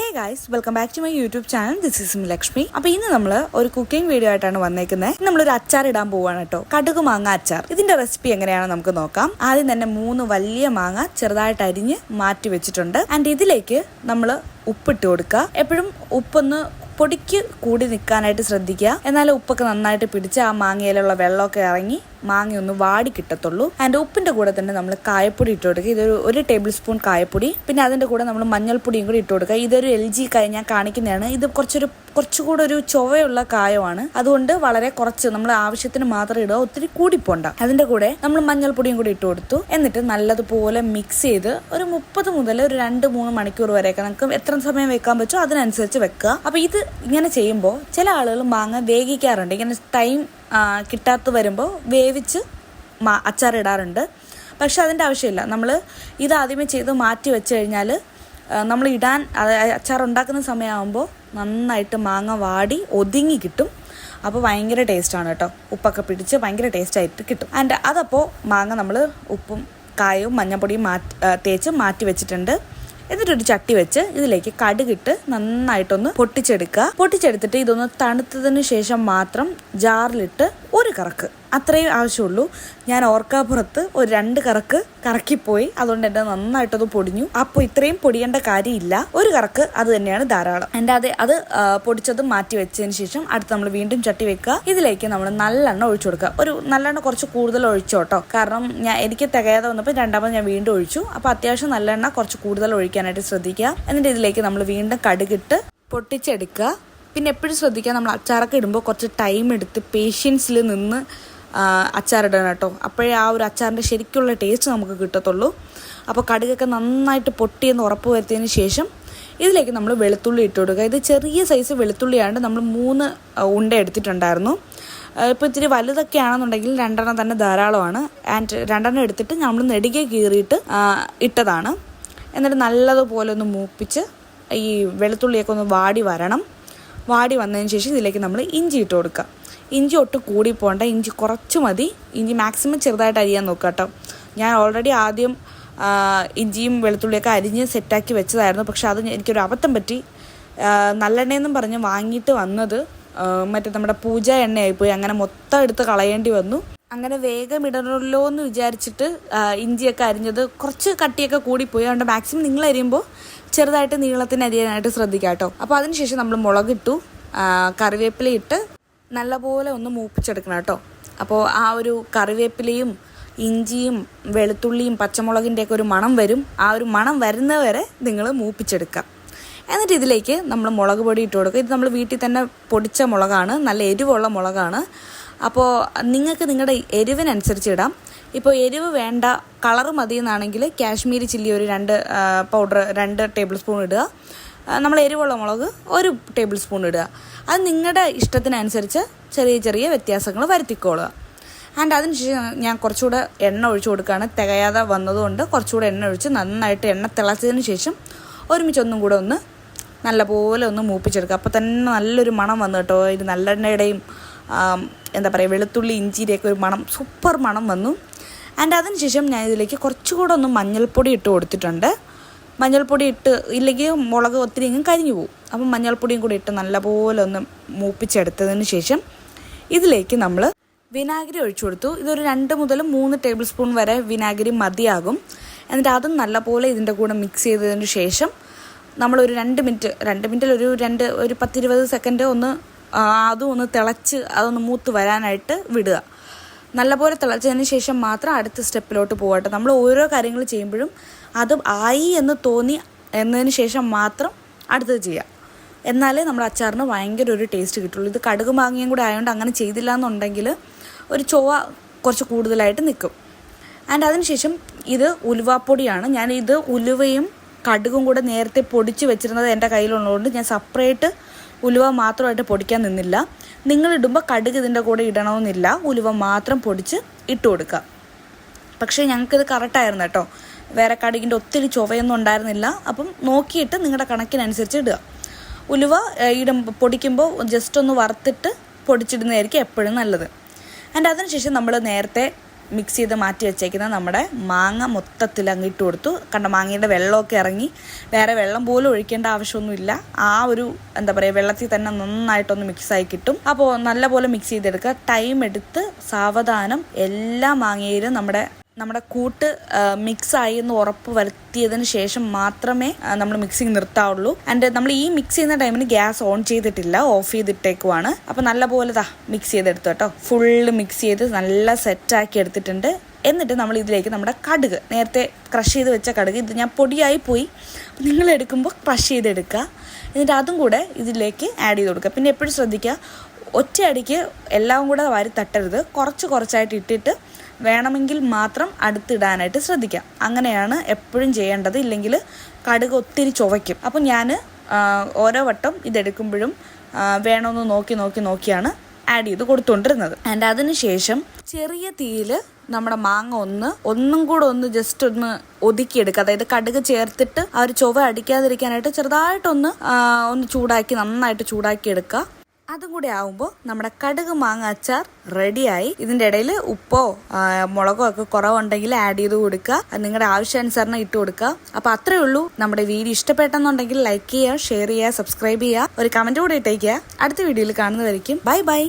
Hey guys, welcome back to my YouTube channel. This is Lakshmi. അപ്പോൾ ഇന്ന് നമ്മൾ ഒരു കുക്കിംഗ് വീഡിയോ ആയിട്ടാണ് വന്നേക്കുന്നത്. നമ്മളൊരു അച്ചാർ ഇടാൻ പോവാണ് കേട്ടോ. കടുക് മാങ്ങ അച്ചാർ. ഇതിന്റെ റെസിപ്പി എങ്ങനെയാണെന്ന് നമുക്ക് നോക്കാം. ആദ്യം തന്നെ 3 വലിയ മാങ്ങ ചെറുതായിട്ട് അരിഞ്ഞ് മാറ്റി വെച്ചിട്ടുണ്ട്. ആൻഡ് ഇതിലേക്ക് നമ്മൾ ഉപ്പിട്ട് കൊടുക്കുക. എപ്പോഴും ഉപ്പൊന്ന് പൊടിക്ക് കൂടി നിൽക്കാനായിട്ട് ശ്രദ്ധിക്കുക. എന്നാലും ഉപ്പൊക്കെ നന്നായിട്ട് പിടിച്ച് ആ മാങ്ങയിലുള്ള വെള്ളമൊക്കെ ഇറങ്ങി മാങ്ങ ഒന്ന് വാടി കിട്ടത്തുള്ളൂ. ആൻഡ് ഉപ്പിന്റെ കൂടെ തന്നെ നമ്മൾ കായപ്പൊടി ഇട്ട് കൊടുക്കുക. ഇതൊരു 1 ടേബിൾ സ്പൂൺ കായപ്പൊടി. പിന്നെ അതിന്റെ കൂടെ നമ്മൾ മഞ്ഞൾപ്പൊടിയും കൂടി ഇട്ട് കൊടുക്കുക. ഇതൊരു LG കായ ഞാൻ കാണിക്കുന്നതാണ്. ഇത് കുറച്ചുകൂടെ ഒരു ചൊവയുള്ള കായമാണ്. അതുകൊണ്ട് വളരെ കുറച്ച് നമ്മൾ ആവശ്യത്തിന് മാത്രം ഇടുക, ഒത്തിരി കൂടിപ്പോണ്ട. അതിന്റെ കൂടെ നമ്മൾ മഞ്ഞൾപ്പൊടിയും കൂടി ഇട്ട് കൊടുത്തു. എന്നിട്ട് നല്ലതുപോലെ മിക്സ് ചെയ്ത് ഒരു 30 മുതൽ ഒരു 2-3 മണിക്കൂർ വരെയൊക്കെ നമുക്ക് എത്ര സമയം വെക്കാൻ പറ്റുമോ അതിനനുസരിച്ച് വെക്കുക. അപ്പൊ ഇത് ഇങ്ങനെ ചെയ്യുമ്പോൾ ചില ആളുകൾ മാങ്ങ വേവിക്കാറുണ്ട്. ഇങ്ങനെ ടൈം കിട്ടാത്ത വരുമ്പോൾ വേവിച്ച് അച്ചാറിടാറുണ്ട്. പക്ഷെ അതിൻ്റെ ആവശ്യമില്ല. നമ്മൾ ഇത് ആദ്യമേ ചെയ്ത് മാറ്റി വെച്ച് കഴിഞ്ഞാൽ നമ്മൾ ഇടാൻ അച്ചാർ ഉണ്ടാക്കുന്ന സമയമാകുമ്പോൾ നന്നായിട്ട് മാങ്ങ വാടി ഒതുങ്ങി കിട്ടും. അപ്പോൾ ഭയങ്കര ടേസ്റ്റാണ് കേട്ടോ. ഉപ്പൊക്കെ പിടിച്ച് ഭയങ്കര ടേസ്റ്റായിട്ട് കിട്ടും. ആൻഡ് അതപ്പോൾ മാങ്ങ നമ്മൾ ഉപ്പും കായവും മഞ്ഞപ്പൊടിയും തേച്ച് മാറ്റി വെച്ചിട്ടുണ്ട്. എന്നിട്ടൊരു ചട്ടി വെച്ച് ഇതിലേക്ക് കടുകിട്ട് നന്നായിട്ടൊന്ന് പൊട്ടിച്ചെടുത്തിട്ട് ഇതൊന്ന് തണുത്തതിന് ശേഷം മാത്രം ജാറിലിട്ട് ഒരു കറക്ക് അത്രയും ആവശ്യമുള്ളൂ. ഞാൻ ഓർക്കാപ്പുറത്ത് ഒരു 2 കറക്ക് കറക്കിപ്പോയി. അതുകൊണ്ട് എൻ്റെ നന്നായിട്ടത് പൊടിഞ്ഞു. അപ്പോൾ ഇത്രയും പൊടിയേണ്ട കാര്യമില്ല. ഒരു കറക്ക് അത് തന്നെയാണ് ധാരാളം. എൻ്റെ അത് പൊടിച്ചത് മാറ്റി വെച്ചതിന് ശേഷം അടുത്ത് നമ്മൾ വീണ്ടും ചട്ടി വെക്കുക. ഇതിലേക്ക് നമ്മൾ നല്ലെണ്ണ ഒഴിച്ചു കൊടുക്കുക. ഒരു നല്ലെണ്ണ കുറച്ച് കൂടുതൽ ഒഴിച്ചോട്ടോ. കാരണം എനിക്ക് തികയാതെ വന്നപ്പോൾ രണ്ടാമത് ഞാൻ വീണ്ടും ഒഴിച്ചു. അപ്പോൾ അത്യാവശ്യം നല്ലെണ്ണ കുറച്ച് കൂടുതൽ ഒഴിക്കാനായിട്ട് ശ്രദ്ധിക്കുക. എന്നിട്ട് ഇതിലേക്ക് നമ്മൾ വീണ്ടും കടുകിട്ട് പൊട്ടിച്ചെടുക്കുക. പിന്നെ എപ്പോഴും ശ്രദ്ധിക്കുക, നമ്മൾ അച്ചാറൊക്കെ ഇടുമ്പോൾ കുറച്ച് ടൈം എടുത്ത് പേഷ്യൻസിൽ നിന്ന് അച്ചാറിടണം കേട്ടോ. അപ്പോഴേ ആ ഒരു അച്ചാറിൻ്റെ ശരിക്കുള്ള ടേസ്റ്റ് നമുക്ക് കിട്ടത്തുള്ളൂ. അപ്പോൾ കടുകൊക്കെ നന്നായിട്ട് പൊട്ടിയെന്ന് ഉറപ്പ് വരുത്തിയതിന് ശേഷം ഇതിലേക്ക് നമ്മൾ വെളുത്തുള്ളി ഇട്ട് കൊടുക്കുക. ഇത് ചെറിയ സൈസ് വെളുത്തുള്ളിയാണ്. നമ്മൾ 3 ഉണ്ട എടുത്തിട്ടുണ്ടായിരുന്നു. ഇപ്പോൾ ഇത്തിരി വലുതൊക്കെ ആണെന്നുണ്ടെങ്കിൽ 2 തന്നെ ധാരാളമാണ്. ആൻഡ് 2 എടുത്തിട്ട് നമ്മൾ നെടുകെ കീറിയിട്ട് ഇട്ടതാണ്. എന്നിട്ട് നല്ലതുപോലെ ഒന്ന് മൂപ്പിച്ച് ഈ വെളുത്തുള്ളിയൊക്കെ ഒന്ന് വാടി വന്നതിന് ശേഷം ഇതിലേക്ക് നമ്മൾ ഇഞ്ചി ഇട്ട് കൊടുക്കുക. ഇഞ്ചി ഒട്ടും കൂടി പോകണ്ട, ഇഞ്ചി കുറച്ച് മതി. ഇഞ്ചി മാക്സിമം ചെറുതായിട്ട് അരിയാൻ നോക്കുക കേട്ടോ. ഞാൻ ഓൾറെഡി ആദ്യം ഇഞ്ചിയും വെളുത്തുള്ളിയൊക്കെ അരിഞ്ഞ് സെറ്റാക്കി വെച്ചതായിരുന്നു. പക്ഷെ അത് എനിക്കൊരു അബദ്ധം പറ്റി. നല്ലെണ്ണയെന്നും പറഞ്ഞ് വാങ്ങിയിട്ട് വന്നത് മറ്റേ നമ്മുടെ പൂജ എണ്ണയായിപ്പോയി. അങ്ങനെ മൊത്തം എടുത്ത് കളയേണ്ടി വന്നു. അങ്ങനെ വേഗം ഇടണമല്ലോ എന്ന് വിചാരിച്ചിട്ട് ഇഞ്ചിയൊക്കെ അരിഞ്ഞത് കുറച്ച് കട്ടിയൊക്കെ കൂടിപ്പോയി. അതുകൊണ്ട് മാക്സിമം നിങ്ങൾ അരിയുമ്പോൾ ചെറുതായിട്ട് നീളത്തിന് അരിയാനായിട്ട് ശ്രദ്ധിക്കുക കേട്ടോ. അപ്പോൾ അതിനുശേഷം നമ്മൾ മുളകിട്ടു, കറിവേപ്പിലയിട്ട് നല്ലപോലെ ഒന്ന് മൂപ്പിച്ചെടുക്കണം കേട്ടോ. അപ്പോൾ ആ ഒരു കറിവേപ്പിലയും ഇഞ്ചിയും വെളുത്തുള്ളിയും പച്ചമുളകിൻ്റെയൊക്കെ ഒരു മണം വരും. ആ ഒരു മണം വരുന്നവരെ നിങ്ങൾ മൂപ്പിച്ചെടുക്കുക. എന്നിട്ട് ഇതിലേക്ക് നമ്മൾ മുളക് പൊടി ഇട്ട് കൊടുക്കുക. ഇത് നമ്മൾ വീട്ടിൽ തന്നെ പൊടിച്ച മുളകാണ്, നല്ല എരിവുള്ള മുളകാണ്. അപ്പോൾ നിങ്ങൾക്ക് നിങ്ങളുടെ എരിവിനനുസരിച്ച് ഇടാം. ഇപ്പോൾ എരിവ് വേണ്ട, കളറ് മതി എന്നാണെങ്കിൽ കാശ്മീരി ചില്ലി ഒരു 2 ടേബിൾ സ്പൂൺ ഇടുക. നമ്മൾ എരിവുള്ള മുളക് 1 ടേബിൾ സ്പൂൺ ഇടുക. അത് നിങ്ങളുടെ ഇഷ്ടത്തിനനുസരിച്ച് ചെറിയ വ്യത്യാസങ്ങൾ വരുത്തിക്കോളുക. ആൻഡ് അതിനുശേഷം ഞാൻ കുറച്ചുകൂടെ എണ്ണ ഒഴിച്ചു കൊടുക്കുകയാണ്. തികയാതെ വന്നതുകൊണ്ട് കുറച്ചുകൂടെ എണ്ണ ഒഴിച്ച് നന്നായിട്ട് എണ്ണ തിളച്ചതിന് ശേഷം ഒരുമിച്ചൊന്നും കൂടെ ഒന്ന് നല്ലപോലെ ഒന്ന് മൂപ്പിച്ചെടുക്കുക. അപ്പോൾ തന്നെ നല്ലൊരു മണം വന്നു കേട്ടോ. ഇത് നല്ലെണ്ണയുടെയും എന്താ പറയുക, വെളുത്തുള്ളി ഇഞ്ചിയുടെയൊക്കെ ഒരു മണം, സൂപ്പർ മണം വന്നു. ആൻഡ് അതിനുശേഷം ഞാൻ ഇതിലേക്ക് കുറച്ചുകൂടെ ഒന്ന് മഞ്ഞൾപ്പൊടി ഇട്ട് കൊടുത്തിട്ടുണ്ട്. മഞ്ഞൾപ്പൊടി ഇട്ട് ഇല്ലെങ്കിൽ മുളക് ഒത്തിരി ഇങ്ങ് കരിഞ്ഞു പോകും. അപ്പം മഞ്ഞൾപ്പൊടിയും കൂടി ഇട്ട് നല്ലപോലെ ഒന്ന് മൂപ്പിച്ചെടുത്തതിന് ശേഷം ഇതിലേക്ക് നമ്മൾ വിനാഗിരി ഒഴിച്ചു കൊടുത്തു. ഇതൊരു 2 മുതൽ 3 ടേബിൾ സ്പൂൺ വരെ വിനാഗിരി മതിയാകും. എന്നിട്ട് അതും നല്ലപോലെ ഇതിൻ്റെ കൂടെ മിക്സ് ചെയ്തതിന് ശേഷം നമ്മളൊരു 2 മിനിറ്റിൽ ഒരു 10-20 സെക്കൻഡ് അതും ഒന്ന് തിളച്ച് അതൊന്ന് മൂത്ത് വരാനായിട്ട് വിടുക. നല്ലപോലെ തിളച്ചതിന് ശേഷം മാത്രം അടുത്ത സ്റ്റെപ്പിലോട്ട് പോകട്ടെ. നമ്മൾ ഓരോ കാര്യങ്ങൾ ചെയ്യുമ്പോഴും അത് ആയി എന്ന് തോന്നി എന്നതിന് ശേഷം മാത്രം അടുത്തത് ചെയ്യുക. എന്നാലേ നമ്മുടെ അച്ചാറിന് ഭയങ്കര ഒരു ടേസ്റ്റ് കിട്ടുള്ളൂ. ഇത് കടുക് മാങ്ങയും കൂടെ ആയതുകൊണ്ട് അങ്ങനെ ചെയ്തില്ല എന്നുണ്ടെങ്കിൽ ഒരു ചൊവ്വ കുറച്ച് കൂടുതലായിട്ട് നിൽക്കും. ആൻഡ് അതിനുശേഷം ഇത് ഉലുവാപ്പൊടിയാണ്. ഞാനിത് ഉലുവയും കടുകും കൂടെ നേരത്തെ പൊടിച്ച് വെച്ചിരുന്നത് എൻ്റെ കയ്യിലുള്ളതുകൊണ്ട് ഞാൻ സെപ്പറേറ്റ് ഉലുവ മാത്രമായിട്ട് പൊടിക്കാൻ നിന്നില്ല. നിങ്ങളിടുമ്പോൾ കടുക് ഇതിൻ്റെ കൂടെ ഇടണമെന്നില്ല, ഉലുവ മാത്രം പൊടിച്ച് ഇട്ട് കൊടുക്കുക. പക്ഷേ ഞങ്ങൾക്കിത് കറക്റ്റായിരുന്നു കേട്ടോ. വേറെ കടുകിൻ്റെ ഒത്തിരി ചൊവയൊന്നും ഉണ്ടായിരുന്നില്ല. അപ്പം നോക്കിയിട്ട് നിങ്ങളുടെ കണക്കിനനുസരിച്ച് ഇടുക. ഉലുവ പൊടിക്കുമ്പോൾ ജസ്റ്റ് ഒന്ന് വറുത്തിട്ട് പൊടിച്ചിടുന്നതായിരിക്കും എപ്പോഴും നല്ലത്. ആൻഡ് അതിനുശേഷം നമ്മൾ നേരത്തെ മിക്സ് ചെയ്ത് മാറ്റി വെച്ചേക്കുന്ന നമ്മുടെ മാങ്ങ മൊത്തത്തിൽ അങ്ങിട്ട് കൊടുത്തു. കണ്ട മാങ്ങയുടെ വെള്ളമൊക്കെ ഇറങ്ങി, വേറെ വെള്ളം പോലും ഒഴിക്കേണ്ട ആവശ്യമൊന്നുമില്ല. ആ ഒരു എന്താ പറയുക, വെള്ളത്തിൽ തന്നെ നന്നായിട്ടൊന്ന് മിക്സായി കിട്ടും. അപ്പോൾ നല്ലപോലെ മിക്സ് ചെയ്തെടുക്കുക. ടൈം എടുത്ത് സാവധാനം എല്ലാ മാങ്ങയിലും നമ്മുടെ കൂട്ട് മിക്സായി എന്ന് ഉറപ്പ് വരുത്തിയതിന് ശേഷം മാത്രമേ നമ്മൾ മിക്സിങ് നിർത്താവുള്ളൂ. ആൻഡ് നമ്മൾ ഈ മിക്സ് ചെയ്യുന്ന ടൈമിന് ഗ്യാസ് ഓൺ ചെയ്തിട്ടില്ല, ഓഫ് ചെയ്തിട്ടേക്കുവാണ്. അപ്പോൾ നല്ലപോലെ മിക്സ് ചെയ്തെടുത്തു കേട്ടോ. ഫുള്ള് മിക്സ് ചെയ്ത് നല്ല സെറ്റാക്കി എടുത്തിട്ടുണ്ട്. എന്നിട്ട് നമ്മൾ ഇതിലേക്ക് നമ്മുടെ കടുക്, നേരത്തെ ക്രഷ് ചെയ്ത് വെച്ച കടുക്, ഇത് ഞാൻ പൊടിയായി പോയി, നിങ്ങൾ എടുക്കുമ്പോൾ ക്രഷ് ചെയ്തെടുക്കുക. എന്നിട്ട് അതും കൂടെ ഇതിലേക്ക് ആഡ് ചെയ്ത് കൊടുക്കുക. പിന്നെ എപ്പോഴും ശ്രദ്ധിക്കുക, ഒറ്റയടിക്ക് എല്ലാം കൂടെ വാരി തട്ടരുത്. കുറച്ചായിട്ട് ഇട്ടിട്ട് വേണമെങ്കിൽ മാത്രം അടുത്തിടാനായിട്ട് ശ്രദ്ധിക്കാം. അങ്ങനെയാണ് എപ്പോഴും ചെയ്യേണ്ടത്. ഇല്ലെങ്കിൽ കടുക് ഒത്തിരി ചുവയ്ക്കും. അപ്പം ഞാൻ ഓരോ വട്ടം ഇതെടുക്കുമ്പോഴും വേണമെന്ന് നോക്കിയാണ് ആഡ് ചെയ്ത് കൊടുത്തുകൊണ്ടിരുന്നത്. ആൻഡ് അതിനുശേഷം ചെറിയ തീയിൽ നമ്മുടെ മാങ്ങ ഒന്നും കൂടെ ജസ്റ്റ് ഒന്ന് ഒതുക്കിയെടുക്കുക. അതായത് കടുക് ചേർത്തിട്ട് ആ ഒരു ചുവ അടിക്കാതിരിക്കാനായിട്ട് ചെറുതായിട്ടൊന്ന് ചൂടാക്കി, നന്നായിട്ട് ചൂടാക്കി എടുക്കുക. അതും കൂടെ ആവുമ്പോൾ നമ്മുടെ കടുക് മാങ്ങ അച്ചാർ റെഡിയായി. ഇതിൻ്റെ ഇടയിൽ ഉപ്പോ മുളകോ ഒക്കെ കുറവുണ്ടെങ്കിൽ ആഡ് ചെയ്ത് കൊടുക്കുക. അത് നിങ്ങളുടെ ആവശ്യാനുസരണം ഇട്ട് കൊടുക്കുക. അപ്പോൾ അത്രയേ ഉള്ളൂ. നമ്മുടെ വീഡിയോ ഇഷ്ടപ്പെട്ടെന്നുണ്ടെങ്കിൽ ലൈക്ക് ചെയ്യുക, ഷെയർ ചെയ്യുക, സബ്സ്ക്രൈബ് ചെയ്യുക, ഒരു കമൻറ്റ് കൂടെ ഇട്ടേക്കുക. അടുത്ത വീഡിയോയിൽ കാണുന്നതായിരിക്കും. Bye bye.